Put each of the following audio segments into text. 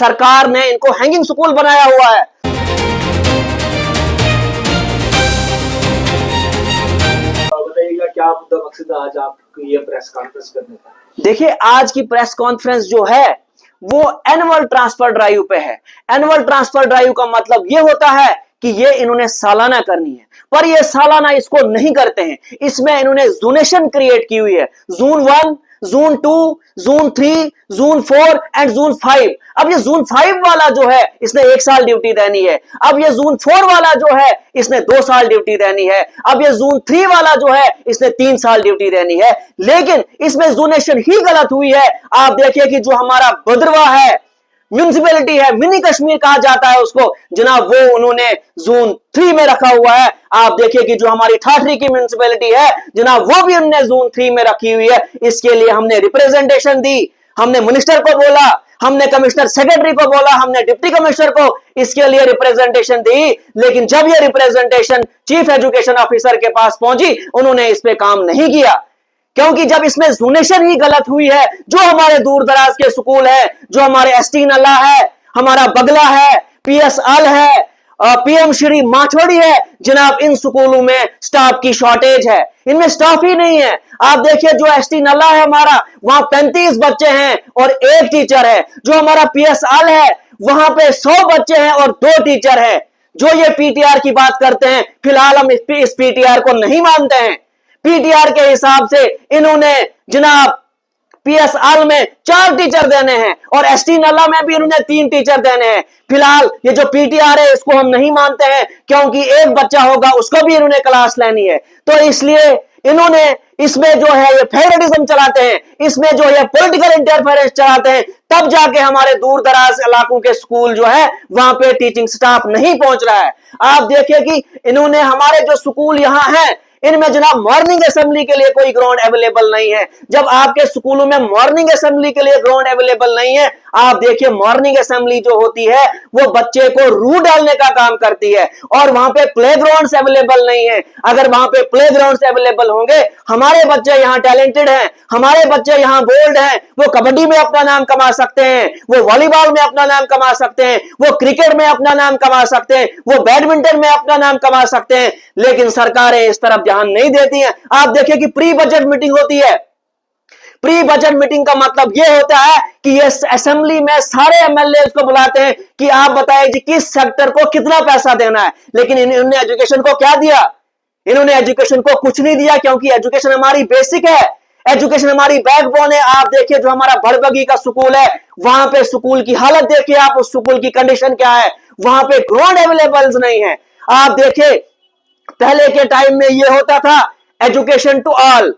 सरकार ने इनको हैंगिंग स्कूल बनाया हुआ है। बताइएगा क्या मुद्दा मकसद आज आप ये प्रेस कॉन्फ्रेंस करने का? देखिए, आज की प्रेस कॉन्फ्रेंस जो है वो एनुअल ट्रांसफर ड्राइव पे है। एनुअल ट्रांसफर ड्राइव का मतलब ये होता है कि ये इन्होंने सालाना करनी है, पर ये सालाना इसको नहीं करते हैं। इसमें इन्होंने जोनेशन क्रिएट की हुई है, zone 1, zone 2, zone 3, zone 4 and zone 5। अब ये जोन 5 वाला जो है इसने 1 साल ड्यूटी देनी है। अब ये जोन 4 वाला जो है इसने 2 साल ड्यूटी देनी है। अब ये जोन 3 वाला जो है इसने 3 साल ड्यूटी देनी है। लेकिन इसमें जोनेशन ही गलत हुई है। आप देखिए कि जो हमारा भद्रवाह है, म्यूनिसिपैलिटी है, मिनी कश्मीर कहा जाता है उसको, जनाब वो उन्होंने जोन 3 में रखा हुआ है। आप देखिए कि जो हमारी ठाठरी की म्यूनिसिपैलिटी है जनाब वो भी उन्होंने जोन 3 में रखी हुई है। इसके लिए हमने रिप्रेजेंटेशन दी, हमने मिनिस्टर को बोला, हमने कमिश्नर सेक्रेटरी को बोला, हमने डिप्टी कमिश्नर को इसके लिए रिप्रेजेंटेशन दी। लेकिन जब ये रिप्रेजेंटेशन चीफ एजुकेशन ऑफिसर के पास पहुंची, उन्होंने इस पे काम नहीं किया, क्योंकि जब इसमें जोनेशन ही गलत हुई है। जो हमारे दूर दराज के स्कूल है, जो हमारे एसटी नल्ला है, हमारा बगला है, पीएस अल है, पीएम श्री माछोड़ी है, जनाब इन स्कूलों में स्टाफ की शॉर्टेज है, इनमें स्टाफ ही नहीं है। आप देखिए जो एसटी नल्ला है हमारा, वहां 35 बच्चे हैं और 1 टीचर है। जो हमारा पीएस अल है वहां पे 100 बच्चे हैं और 2 टीचर है। जो ये पीटीआर की बात करते हैं, फिलहाल हम इस पीटीआर को नहीं मानते हैं। पीटीआर के हिसाब से इन्होंने जनाब पीएस आल में 4 टीचर देने हैं और एसटी नल्ला में भी इन्होंने 3 टीचर देने हैं। फिलहाल ये जो पीटीआर है इसको हम नहीं मानते हैं, क्योंकि एक बच्चा होगा उसको भी इन्होंने क्लास लेनी है। तो इसलिए इन्होंने इसमें जो है ये फेवरेटिज्म चलाते हैं, इसमें जो है पॉलिटिकल इंटरफेरेंस चलाते हैं। तब जाके हमारे दूर दराज इलाकों के स्कूल जो है वहां पे टीचिंग स्टाफ नहीं पहुंच रहा है। आप देखिए कि इन्होंने हमारे जो स्कूल यहां हैं इनमें जनाब मॉर्निंग असेंबली के लिए कोई ग्राउंड अवेलेबल नहीं है। जब आपके स्कूलों में मॉर्निंग असेंबली के लिए ग्राउंड अवेलेबल नहीं है, आप देखिए मॉर्निंग असेंबली जो होती है वो बच्चे को रूह डालने का काम करती है और वहां पे प्लेग्राउंड्स अवेलेबल नहीं है। अगर वहां पे प्लेग्राउंड्स अवेलेबल होंगे, हमारे बच्चे यहाँ टैलेंटेड हैं, हमारे बच्चे यहाँ बोल्ड हैं, वो कबड्डी में अपना नाम कमा सकते हैं, वो वॉलीबॉल में अपना नाम कमा सकते हैं, वो क्रिकेट में अपना नाम कमा सकते हैं, वो बैडमिंटन में अपना नाम कमा सकते हैं। लेकिन सरकारें इस तरफ ध्यान नहीं देती हैं। आप देखिए कि प्री बजट मीटिंग होती है। प्री बजट मीटिंग का मतलब यह होता है कि ये असेंबली में सारे एमएलए को बुलाते हैं कि आप बताएं जी किस सेक्टर को कितना पैसा देना है। लेकिन इन्होंने एजुकेशन को क्या दिया? इन्होंने एजुकेशन को कुछ नहीं दिया, क्योंकि एजुकेशन हमारी बेसिक है, एजुकेशन हमारी बैकबोन है। आप देखिए जो हमारा भड़बगी का स्कूल है, वहां पे स्कूल की हालत देखिए आप, उस स्कूल की कंडीशन क्या है। वहां पे ग्राउंड अवेलेबल नहीं है। आप देखिए पहले के टाइम में ये होता था एजुकेशन टू ऑल,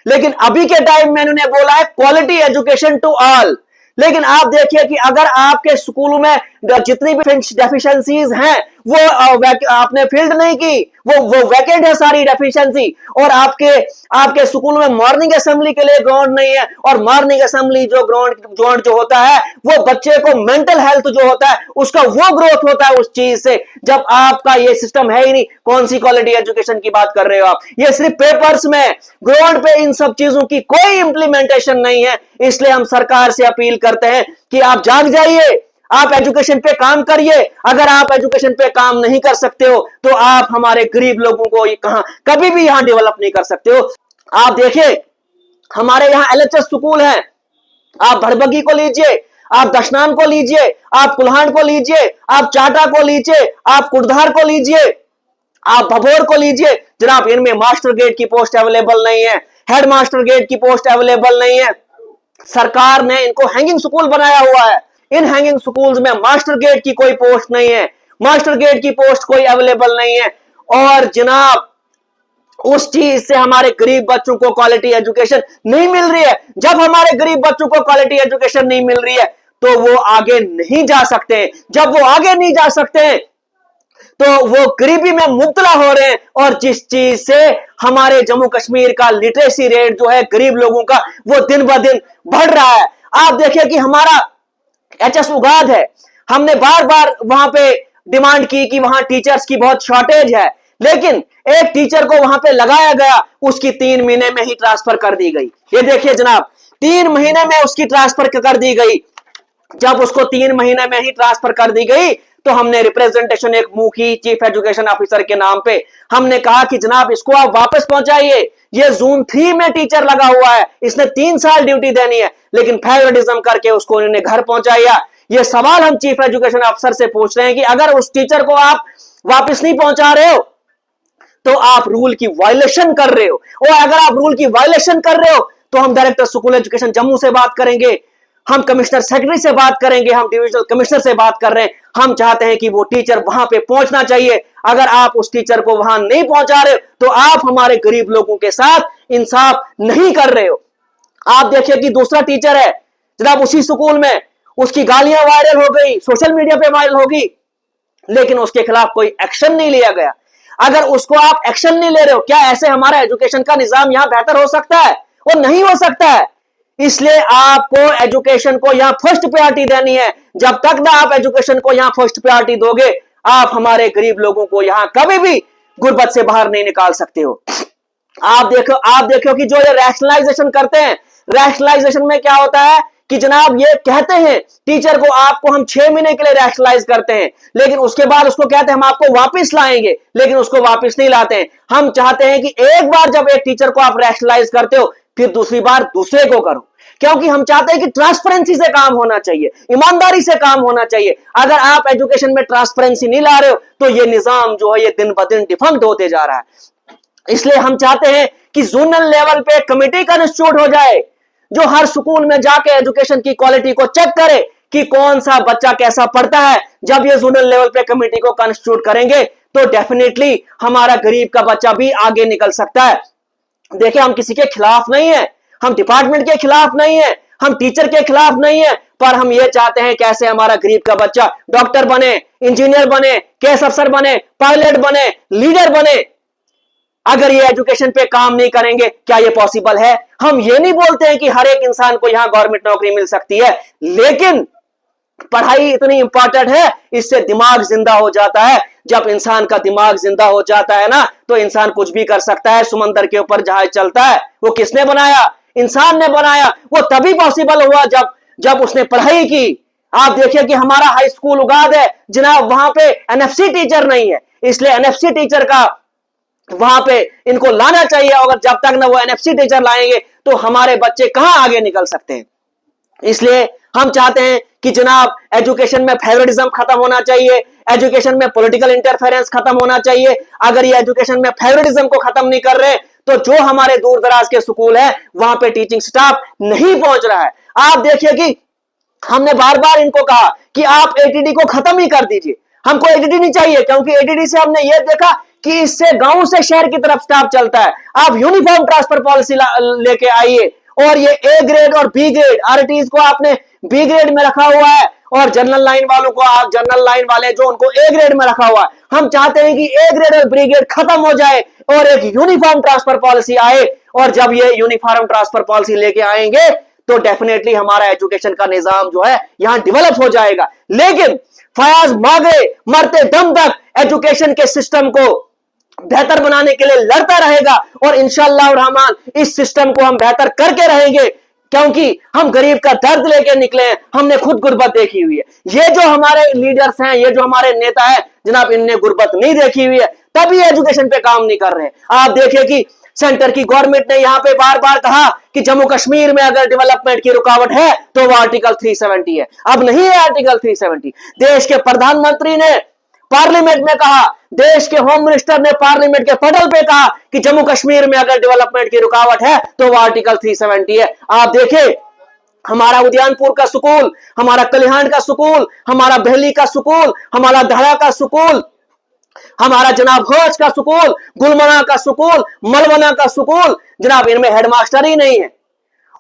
लेकिन अभी के टाइम में इन्होंने बोला है क्वालिटी एजुकेशन टू ऑल। लेकिन आप देखिए कि अगर आपके स्कूलों में जितनी भी डेफिशिएंसीज हैं वो आपने फील्ड नहीं की, वो वैकेंट है सारी डेफिशिएंसी, और आपके स्कूल में मॉर्निंग असेंबली के लिए ग्राउंड नहीं है। और मॉर्निंग असेंबली जो ग्राउंड जो होता है वो बच्चे को मेंटल हेल्थ जो होता है उसका वो ग्रोथ होता है उस चीज से। जब आपका ये सिस्टम है ही नहीं, कौन सी क्वालिटी एजुकेशन की बात कर रहे हो आप? ये सिर्फ पेपर्स में, ग्राउंड पे इन सब चीजों की कोई इंप्लीमेंटेशन नहीं है। इसलिए हम सरकार से अपील करते हैं कि आप जाग जाइए, आप एजुकेशन पे काम करिए। अगर आप एजुकेशन पे काम नहीं कर सकते हो तो आप हमारे गरीब लोगों को कभी भी यहां डेवलप नहीं कर सकते हो। आप देखिए हमारे यहां एलएचएस स्कूल है, आप भड़बगी को लीजिए, आप दशनान को लीजिए, आप कुल्हान को लीजिए, आप चाटा को लीजिए, आप कुड़धार को लीजिए, आप भभोर को लीजिए, जनाब इनमें मास्टर ग्रेड की पोस्ट अवेलेबल नहीं है, हेड मास्टर ग्रेड की पोस्ट अवेलेबल नहीं है। सरकार ने इनको हैंगिंग स्कूल बनाया हुआ है। इन हैंगिंग स्कूल्स में मास्टर ग्रेड की कोई पोस्ट नहीं है, मास्टर ग्रेड की पोस्ट कोई अवेलेबल नहीं है। और जनाब उस चीज से हमारे गरीब बच्चों को क्वालिटी एजुकेशन नहीं मिल रही है। जब हमारे गरीब बच्चों को क्वालिटी एजुकेशन नहीं मिल रही है तो वो आगे नहीं जा सकते। जब वो आगे नहीं जा सकते तो वो गरीबी में मुब्तला हो रहे हैं, और जिस चीज से हमारे जम्मू कश्मीर का लिटरेसी रेट जो है गरीब लोगों का वो दिन ब दिन बढ़ रहा है। आप देखिए कि हमारा एचएस उगाद है, हमने बार बार वहां पे डिमांड की कि वहां टीचर्स की बहुत शॉर्टेज है, लेकिन एक टीचर को वहां पे लगाया गया, उसकी 3 महीने में ही ट्रांसफर कर दी गई। ये देखिए जनाब 3 महीने में उसकी ट्रांसफर कर दी गई। जब उसको 3 महीने में ही ट्रांसफर कर दी गई तो हमने रिप्रेजेंटेशन एक मुंह की चीफ एजुकेशन ऑफिसर के नाम पे, हमने कहा कि जनाब इसको आप वापस पहुंचाइए, ये Zone 3 में टीचर लगा हुआ है, इसने 3 साल ड्यूटी देनी है, लेकिन फेवरेटिज्म करके उसको उन्होंने घर पहुंचाया। ये सवाल हम चीफ एजुकेशन ऑफिसर से पूछ रहे हैं कि अगर उस टीचर को आप वापस नहीं पहुंचा रहे हो तो आप रूल की वायलेशन कर रहे हो, और अगर आप रूल की वायलेशन कर रहे हो तो हम डायरेक्टर स्कूल एजुकेशन जम्मू से बात करेंगे, हम कमिश्नर सेक्रेटरी से बात करेंगे, हम डिविजनल कमिश्नर से बात कर रहे हैं। हम चाहते हैं कि वो टीचर वहां पे पहुंचना चाहिए। अगर आप उस टीचर को वहां नहीं पहुंचा रहे तो आप हमारे गरीब लोगों के साथ इंसाफ नहीं कर रहे हो। आप देखिए कि दूसरा टीचर है जनाब उसी स्कूल में, उसकी गालियां वायरल हो गई, सोशल मीडिया पे वायरल होगी, लेकिन उसके खिलाफ कोई एक्शन नहीं लिया गया। अगर उसको आप एक्शन नहीं ले रहे हो, क्या ऐसे हमारा एजुकेशन का निजाम यहां बेहतर हो सकता है? वो नहीं हो सकता है। इसलिए आपको एजुकेशन को यहां फर्स्ट प्रायोरिटी देनी है। जब तक ना आप एजुकेशन को यहां फर्स्ट प्रायोरिटी दोगे, आप हमारे गरीब लोगों को यहां कभी भी गुर्बत से बाहर नहीं निकाल सकते हो। आप देखो कि जो ये रैशनलाइजेशन करते हैं, रैशनलाइजेशन में क्या होता है कि जनाब ये कहते हैं टीचर को आपको हम 6 महीने के लिए रैशनलाइज करते हैं, लेकिन उसके बाद उसको कहते हैं हम आपको वापस लाएंगे, लेकिन उसको वापस नहीं लाते हैं। हम चाहते हैं कि एक बार जब एक टीचर को आप रैशनलाइज करते हो, फिर दूसरी बार दूसरे को करो, क्योंकि हम चाहते हैं कि ट्रांसपेरेंसी से काम होना चाहिए, ईमानदारी से काम होना चाहिए। अगर आप एजुकेशन में ट्रांसपेरेंसी नहीं ला रहे हो तो ये निजाम जो है ये दिन ब दिन डिफंक्ट होते जा रहा है। इसलिए हम चाहते हैं कि जोनल लेवल पे कमेटी का इंस्टीट्यूट हो जाए, जो हर स्कूल में जाके एजुकेशन की क्वालिटी को चेक करे कि कौन सा बच्चा कैसा पढ़ता है। जब ये जोनल लेवल पे कमेटी को कंस्टिट्यूट करेंगे तो डेफिनेटली हमारा गरीब का बच्चा भी आगे निकल सकता है। देखिए, हम किसी के खिलाफ नहीं है, हम डिपार्टमेंट के खिलाफ नहीं है, हम टीचर के खिलाफ नहीं है, पर हम ये चाहते हैं कैसे हमारा गरीब का बच्चा डॉक्टर बने, इंजीनियर बने, केस अफसर बने, पायलट बने, लीडर बने। अगर ये एजुकेशन पे काम नहीं करेंगे, क्या ये पॉसिबल है? हम ये नहीं बोलते हैं कि हर एक इंसान को यहां गवर्नमेंट नौकरी मिल सकती है, लेकिन पढ़ाई इतनी इंपॉर्टेंट है, इससे दिमाग जिंदा हो जाता है। जब इंसान का दिमाग जिंदा हो जाता है ना, तो इंसान कुछ भी कर सकता है। समंदर के ऊपर जहाज चलता है, वो किसने बनाया? इंसान ने बनाया। वो तभी पॉसिबल हुआ जब उसने पढ़ाई की। आप देखिए कि हमारा हाई स्कूल उगाद है जनाब, वहां पे एनएफसी टीचर नहीं है, इसलिए एनएफसी टीचर का वहां पे इनको लाना चाहिए। अगर जब तक ना वो एनएफसी टीचर लाएंगे तो हमारे बच्चे कहां आगे निकल सकते हैं। इसलिए हम चाहते हैं कि जनाब एजुकेशन में फेवरेटिज्म खत्म होना चाहिए, एजुकेशन में पॉलिटिकल इंटरफेरेंस खत्म होना चाहिए। अगर ये एजुकेशन में फेवरेटिज्म को खत्म नहीं कर रहे तो जो हमारे दूर दराज के स्कूल है वहां पे टीचिंग स्टाफ नहीं पहुंच रहा है। आप देखिए कि हमने बार बार इनको कहा कि आप एटीडी को खत्म ही कर दीजिए, हमको एटीडी नहीं चाहिए, क्योंकि एटीडी से हमने ये देखा कि इससे गांव से शहर की तरफ स्टाफ चलता है। आप यूनिफॉर्म ट्रांसफर पॉलिसी लेके आइए, और ये ए ग्रेड और बी ग्रेड आरटीज को आपने बी ग्रेड में रखा हुआ है, और जनरल लाइन वालों को आप जनरल लाइन वाले जो उनको ए ग्रेड में रखा हुआ है। हम चाहते हैं कि ए ग्रेड और बी ग्रेड खत्म हो जाए और एक यूनिफॉर्म ट्रांसफर पॉलिसी आए, और जब ये यूनिफॉर्म ट्रांसफर पॉलिसी लेके आएंगे तो डेफिनेटली हमारा एजुकेशन का निजाम जो है यहां डेवलप हो जाएगा। लेकिन फयाज मागे मरते दम तक एजुकेशन के सिस्टम को बेहतर बनाने के लिए लड़ता रहेगा, और इंशाअल्लाह रहमान इस सिस्टम को हम बेहतर करके रहेंगे, क्योंकि हम गरीब का दर्द लेके निकले हैं। हमने खुद गुर्बत देखी हुई है। ये जो हमारे लीडर्स हैं, ये जो हमारे नेता हैं जनाब, इनने गुर्बत नहीं देखी हुई है, तभी एजुकेशन पे काम नहीं कर रहे। आप देखिए कि सेंटर की गवर्नमेंट ने यहां पे बार बार कहा कि जम्मू कश्मीर में अगर डेवलपमेंट की रुकावट है तो वो आर्टिकल 370 है। अब नहीं है आर्टिकल 370। देश के प्रधानमंत्री ने पार्लियामेंट में कहा, देश के होम मिनिस्टर ने पार्लियामेंट के पटल पे कहा कि जम्मू कश्मीर में अगर डेवलपमेंट की रुकावट है तो वो आर्टिकल 370 है। आप देखें, हमारा उद्यानपुर का स्कूल, हमारा कल्याण का स्कूल, हमारा बहली का स्कूल, हमारा धड़ा का स्कूल, हमारा जनाब हौज का स्कूल, गुलमना का स्कूल, मलवना का स्कूल, जनाब इनमें हेडमास्टर ही नहीं है।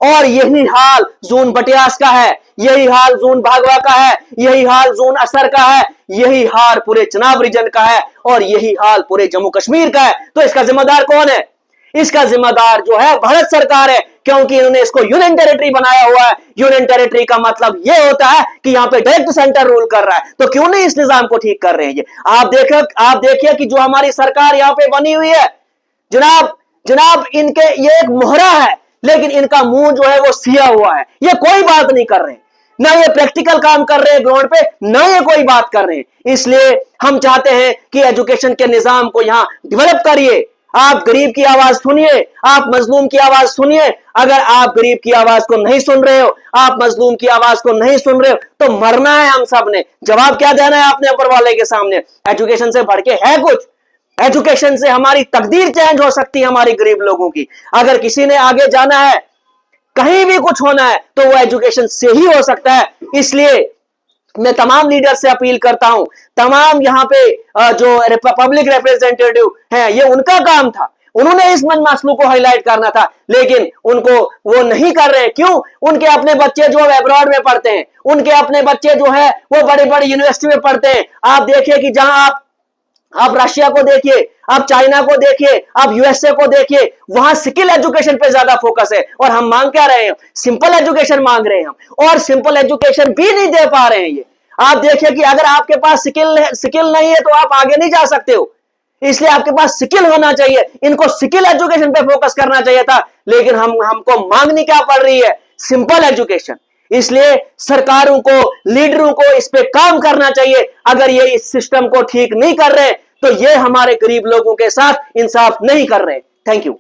और यही हाल जोन बटियास का है, यही हाल जोन भागवा का है, यही हाल जोन असर का है, यही हाल पूरे चनाब रीजन का है, और यही हाल पूरे जम्मू कश्मीर का है। तो इसका जिम्मेदार कौन है? इसका जिम्मेदार जो है भारत सरकार है, क्योंकि इन्होंने इसको यूनियन टेरिटरी बनाया हुआ है। यूनियन टेरिटरी का मतलब यह होता है कि यहां पे डायरेक्ट सेंटर रूल कर रहा है। तो क्यों नहीं इस निजाम को ठीक कर रहे हैं ये? आप देखिए कि जो हमारी सरकार यहां पे बनी हुई है जनाब इनके ये एक मोहरा है, लेकिन इनका मुंह जो है वो सिया हुआ है। ये कोई बात नहीं कर रहे। ना ये प्रैक्टिकल काम कर रहे हैं ग्राउंड पे, ना ये कोई बात कर रहे हैं। इसलिए हम चाहते हैं कि एजुकेशन के निजाम को यहां डेवलप करिए। आप गरीब की आवाज सुनिए, आप मजलूम की आवाज सुनिए। अगर आप गरीब की आवाज को नहीं सुन रहे हो, आप मजलूम की आवाज को नहीं सुन रहे हो, तो मरना है हम सब ने। जवाब क्या देना है अपने ऊपर वाले के सामने? एजुकेशन से बढ़ के है कुछ? एजुकेशन से हमारी तकदीर चेंज हो सकती है, हमारी गरीब लोगों की। अगर किसी ने आगे जाना है, कहीं भी कुछ होना है, तो वो एजुकेशन से ही हो सकता है। इसलिए मैं तमाम लीडर से अपील करता हूं, तमाम यहां पे जो पब्लिक रिप्रेजेंटेटिव हैं, ये उनका काम था, उन्होंने इस मसलों को हाईलाइट करना था, लेकिन उनको वो नहीं कर रहे। क्यों? उनके अपने बच्चे जो अब्रॉड में पढ़ते हैं, उनके अपने बच्चे जो है वो बड़े बड़े यूनिवर्सिटी में पढ़ते हैं। आप देखिए कि जहां आप रशिया को देखिए, आप चाइना को देखिए, आप यूएसए को देखिए, वहां स्किल एजुकेशन पे ज्यादा फोकस है। और हम मांग क्या रहे हैं? सिंपल एजुकेशन मांग रहे हैं हम, और सिंपल एजुकेशन भी नहीं दे पा रहे हैं ये। आप देखिए कि अगर आपके पास स्किल नहीं है तो आप आगे नहीं जा सकते हो। इसलिए आपके पास स्किल होना चाहिए। इनको स्किल एजुकेशन पे फोकस करना चाहिए था, लेकिन हमको मांगनी क्या पड़ रही है? Simple education. इसलिए सरकारों को, लीडरों को इस पे काम करना चाहिए। अगर ये इस सिस्टम को ठीक नहीं कर रहे तो ये हमारे गरीब लोगों के साथ इंसाफ नहीं कर रहे। Thank you.